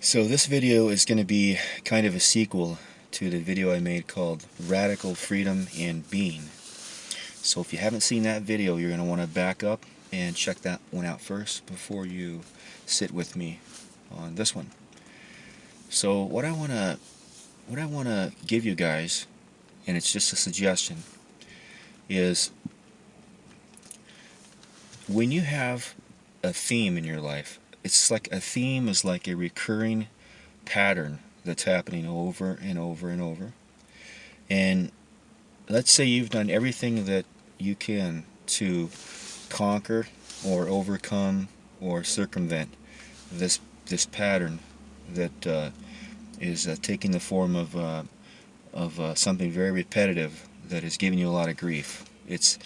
So this video is going to be kind of a sequel to the video I made called Radical Freedom and Being. So if you haven't seen that video, you're going to want to back up and check that one out first before you sit with me on this one. So what I want to give you guys, and it's just a suggestion, is when you have a theme in your life, it's like a theme is like a recurring pattern that's happening over and over and over. And let's say you've done everything that you can to conquer or overcome or circumvent this pattern that is taking the form of something very repetitive that is giving you a lot of grief. It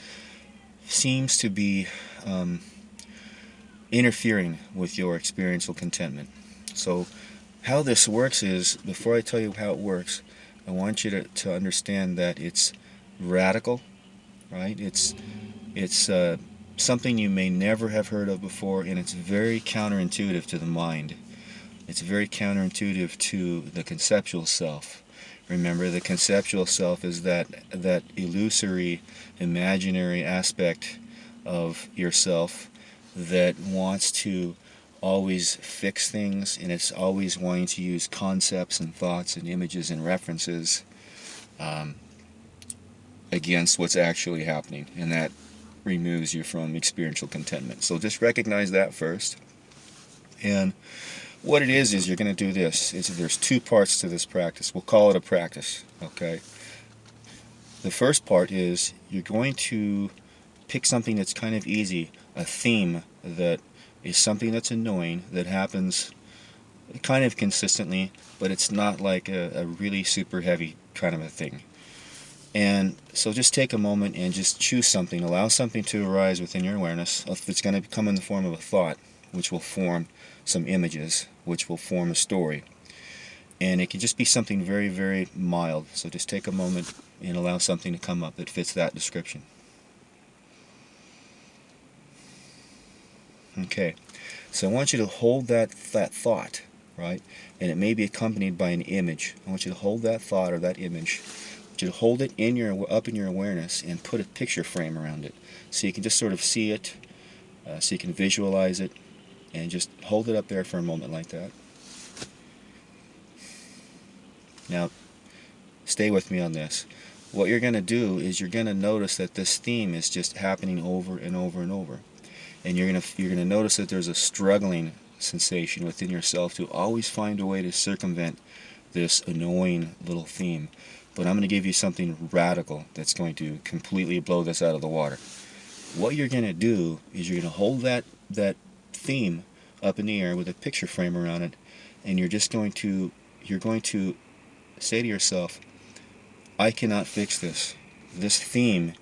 seems to be interfering with your experiential contentment. So how this works is, before I tell you how it works, I want you to understand that it's radical, right? It's something you may never have heard of before, and it's very counterintuitive to the mind. It's very counterintuitive to the conceptual self. Remember, the conceptual self is that illusory, imaginary aspect of yourself that wants to always fix things, and it's always wanting to use concepts and thoughts and images and references against what's actually happening, and that removes you from experiential contentment. So just recognize that first. And what it is you're going to do this. There's two parts to this practice. We'll call it a practice, okay? The first part is you're going to pick something that's kind of easy, a theme that is something that's annoying, that happens kind of consistently, but it's not like a really super heavy kind of a thing. And so just take a moment and just choose something, allow something to arise within your awareness. It's going to come in the form of a thought, which will form some images, which will form a story. And it can just be something very, very mild. So just take a moment and allow something to come up that fits that description. Okay, so I want you to hold that thought, right? And it may be accompanied by an image. I want you to hold that thought or that image. I want you to hold it up in your awareness and put a picture frame around it, so you can just sort of see it, so you can visualize it, and just hold it up there for a moment like that. Now, stay with me on this. What you're going to do is you're going to notice that this theme is just happening over and over and over. And you're going to notice that there's a struggling sensation within yourself to always find a way to circumvent this annoying little theme. But I'm going to give you something radical that's going to completely blow this out of the water. What you're going to do is you're going to hold that theme up in the air with a picture frame around it, and you're going to say to yourself, I cannot fix this. This theme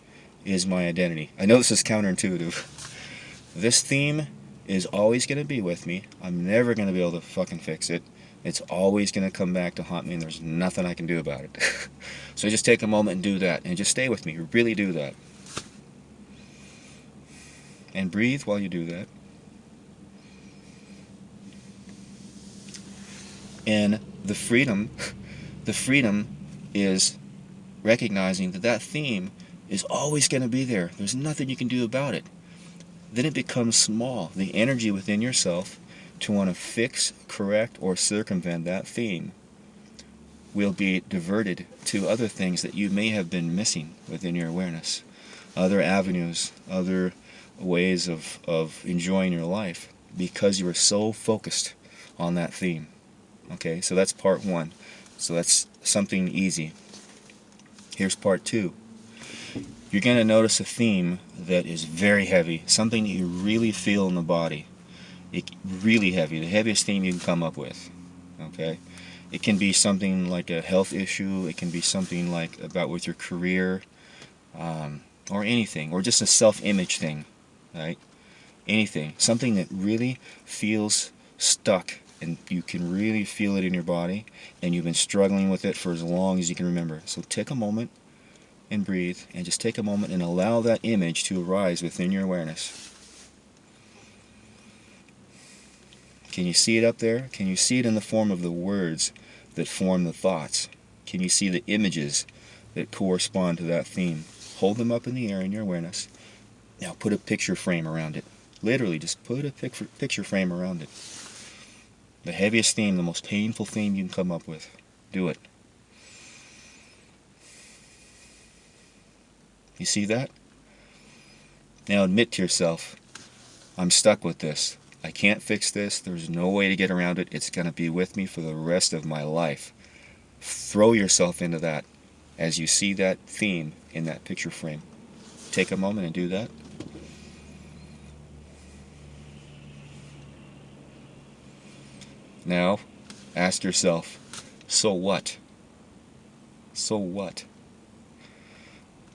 is my identity. I know this is counterintuitive. This theme is always going to be with me. I'm never going to be able to fucking fix it. It's always going to come back to haunt me, and there's nothing I can do about it. So just take a moment and do that, and just stay with me. Really do that. And breathe while you do that. And the freedom is recognizing that theme is always going to be there. There's nothing you can do about it. Then it becomes small. The energy within yourself to want to fix, correct, or circumvent that theme will be diverted to other things that you may have been missing within your awareness, other avenues, other ways of enjoying your life, because you are so focused on that theme. Okay, so that's part one. So that's something easy. Here's part two. You're going to notice a theme that is very heavy, something that you really feel in the body. Really heavy, the heaviest theme you can come up with. Okay, it can be something like a health issue. It can be something like about with your career, or anything, or just a self-image thing, right? Anything, something that really feels stuck, and you can really feel it in your body, and you've been struggling with it for as long as you can remember. So take a moment and breathe, and just take a moment and allow that image to arise within your awareness. Can you see it up there? Can you see it in the form of the words that form the thoughts? Can you see the images that correspond to that theme? Hold them up in the air in your awareness. Now put a picture frame around it. Literally, just put a picture frame around it. The heaviest theme, the most painful theme you can come up with. Do it. You see that? Now admit to yourself, I'm stuck with this. I can't fix this. There's no way to get around it. It's going to be with me for the rest of my life. Throw yourself into that as you see that theme in that picture frame. Take a moment and do that. Now, ask yourself, so what? So what?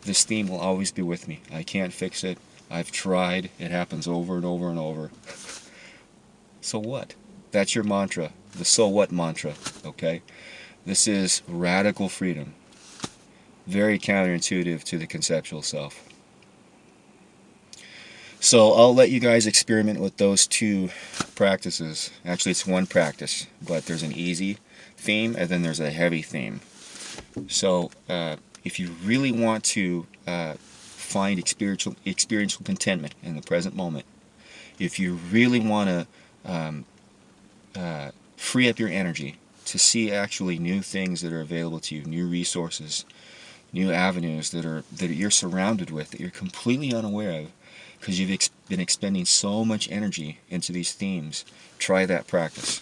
This theme will always be with me. I can't fix it. I've tried. It happens over and over and over. So what? That's your mantra, the so what mantra, okay? This is radical freedom. Very counterintuitive to the conceptual self. So I'll let you guys experiment with those two practices. Actually, it's one practice, but there's an easy theme and then there's a heavy theme. So if you really want to find experiential contentment in the present moment, if you really want to free up your energy to see actually new things that are available to you, new resources, new avenues that you're surrounded with, that you're completely unaware of, because you've been expending so much energy into these themes, try that practice.